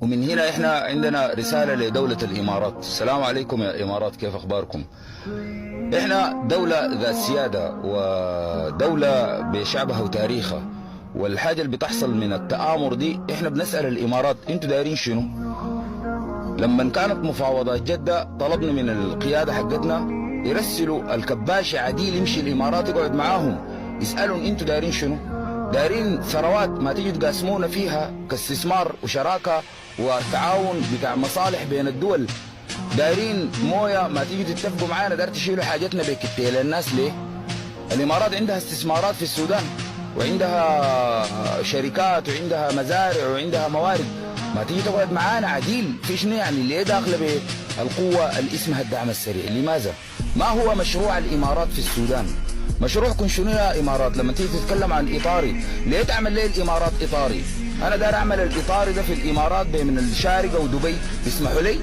ومن هنا احنا عندنا رسالة لدولة الامارات. السلام عليكم يا امارات، كيف اخباركم؟ احنا دولة ذات سيادة ودولة بشعبها وتاريخها، والحاجة اللي بتحصل من التآمر دي احنا بنسأل الامارات انتوا دايرين شنو؟ لما كانت مفاوضات جدة طلبنا من القيادة حقتنا يرسلوا الكباشي عديل يمشي الامارات يقعد معاهم يسألهم انتوا دايرين شنو؟ دايرين ثروات ما تيجوا تقاسمونا فيها كاستثمار وشراكة وتعاون بتاع مصالح بين الدول. دايرين مويه ما تيجوا تتفقوا معانا، داير تشيلوا حاجتنا بكتيل الناس ليه؟ الامارات عندها استثمارات في السودان وعندها شركات وعندها مزارع وعندها موارد، ما تيجي تقعد معانا عديل في شنو يعني؟ اللي داخله بالقوه اللي اسمها الدعم السريع. لماذا؟ ما هو مشروع الامارات في السودان؟ مشروعكم شنو يا امارات؟ لما تيجي تتكلم عن اطاري، ليه تعمل ليه الامارات اطاري؟ انا داير اعمل الاطاري ده في الامارات من الشارقه ودبي، بيسمحوا لي؟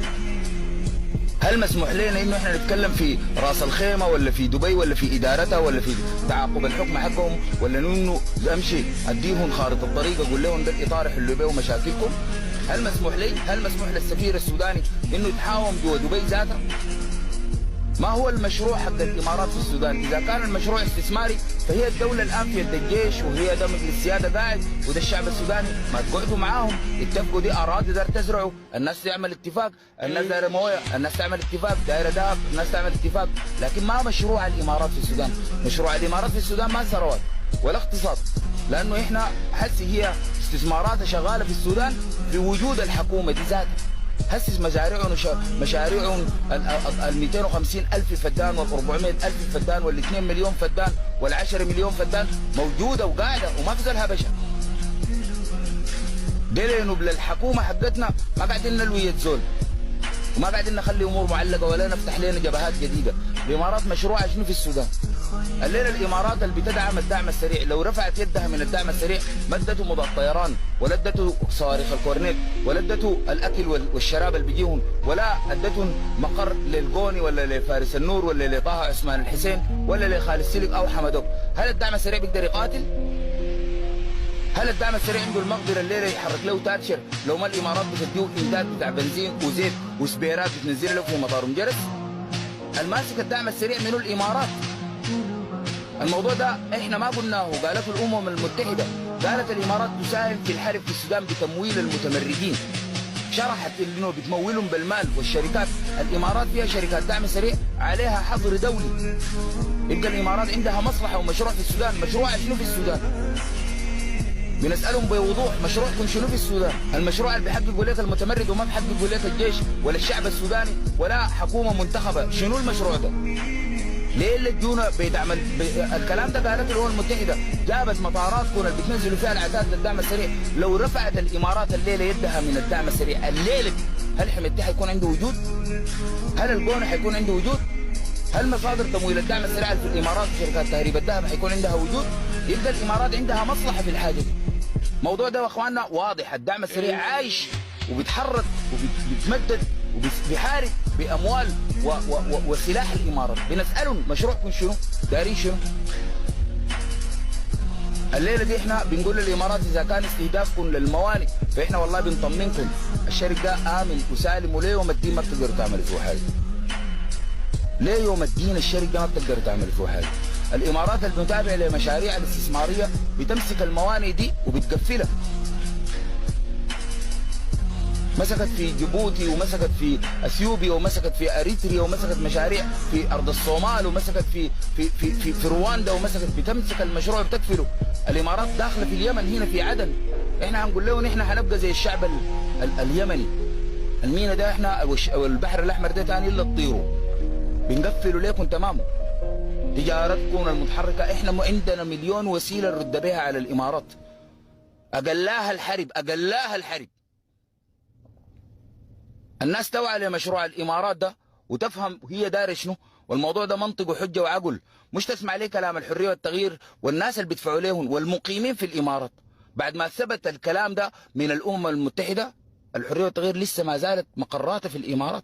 هل مسموح لنا انه احنا نتكلم في راس الخيمه ولا في دبي ولا في ادارتها ولا في تعاقب الحكم حقهم، ولا انه امشي اديهم خارطه الطريق اقول لهم ده الاطار حلوا بيه مشاكلكم؟ هل مسموح لي؟ هل مسموح للسفير السوداني انه يتحاوم جوا دبي ذاتها؟ ما هو المشروع حق الامارات في السودان؟ اذا كان المشروع استثماري فهي الدوله الان في يد الجيش وهي ده مجلس السياده قاعد وده الشعب السوداني، ما تقعدوا معاهم اتفقوا دي اراضي داير تزرعوا، الناس تعمل اتفاق، الناس دايره مويه، الناس تعمل اتفاق، دايره دهب، الناس تعمل اتفاق، لكن ما مشروع الامارات في السودان. مشروع الامارات في السودان ما ثروات ولا اقتصاد، لانه احنا حسي هي استثمارات شغاله في السودان بوجود الحكومه دي ذاتها. هسه مشاريعهم ال 250 ألف فدان وال 400 ألف فدان وال 2 مليون فدان وال 10 مليون فدان موجوده وقاعده وما في زلها بشر. دي لانه الحكومه حقتنا ما قاعدين نلوي زول وما قاعدين نخلي امور معلقه ولا نفتح لنا جبهات جديده. الامارات مشروعها شنو في السودان؟ الليله الامارات اللي بتدعم الدعم السريع لو رفعت يدها من الدعم السريع ما ادته مضاد طيران ولا ادته صواريخ الكورنيت ولا ادته الاكل والشراب اللي بيجيهم ولا ادته مقر للقوني ولا لفارس النور ولا لطه عثمان الحسين ولا لخالد السلك او حمدوك. هل الدعم السريع بيقدر يقاتل؟ هل الدعم السريع عنده المقدره الليله يحرك له تاتشر لو ما الامارات بتديه امداد بتاع بنزين وزيت وسبيرات بتنزل له في مطار مجرس؟ الماسك الدعم السريع منه الامارات. الموضوع ده احنا ما قلناه، قالته الامم المتحده، قالت الامارات تساهم في الحرب في السودان بتمويل المتمردين، شرحت انه بتمولهم بالمال والشركات. الامارات فيها شركات دعم سريع عليها حظر دولي. يبقى الامارات عندها مصلحه ومشروع في السودان. مشروعها شنو في السودان؟ بنسالهم بوضوح مشروعكم شنو في السودان؟ المشروع اللي بيحققوا لك المتمرد وما بيحققوا لك الجيش ولا الشعب السوداني ولا حكومه منتخبه، شنو المشروع ده؟ ليه اللي تجونا بيدعم الكلام ده؟ قالت الامم المتحده جابت مطاراتكم اللي بتنزلوا فيها العتاد للدعم السريع. لو رفعت الامارات الليله يدها من الدعم السريع الليله، هل حميدتي حيكون عنده وجود؟ هل القونه حيكون عنده وجود؟ هل مصادر تمويل الدعم السريع في الامارات وشركات تهريب الذهب حيكون عندها وجود؟ يبقى الامارات عندها مصلحه في الحاجه دي. الموضوع ده يا اخواننا واضح، الدعم السريع عايش وبيتحرك وبيتمدد وبيحارب باموال وسلاح الامارات. بنسالهم مشروعكم شنو؟ دارين شنو؟ الليله دي احنا بنقول للامارات اذا كان استهدافكم للموانئ فاحنا والله بنطمنكم الشرق ده امن وسالم، وليه يوم الدين ما بتقدروا تعملوا فيه حاجه. ليه يوم الدين الشرق ده ما بتقدروا تعملوا فيه حاجه. الامارات المتابعه لمشاريع الاستثماريه بتمسك الموانئ دي وبتقفلها. مسكت في جيبوتي ومسكت في اثيوبيا ومسكت في اريتريا ومسكت مشاريع في ارض الصومال ومسكت في رواندا ومسكت، بتمسك المشروع بتقفله. الامارات داخله في اليمن هنا في عدن، احنا هنقول له نحن هنبقى زي الشعب اليمني. المينا ده احنا والبحر الاحمر ده ثاني الا تطيروا، بنقفلوا ليكم تمام. تجارتكم المتحركه احنا عندنا مليون وسيله نرد بها على الامارات. اقلاها الحرب، اقلاها الحرب. الناس توعى لمشروع الامارات ده وتفهم هي دايره شنو، والموضوع ده منطق وحجه وعقل، مش تسمع ليه كلام الحريه والتغيير والناس اللي بيدفعوا لهم والمقيمين في الامارات. بعد ما ثبت الكلام ده من الامم المتحده، الحريه والتغيير لسه ما زالت مقراتها في الامارات.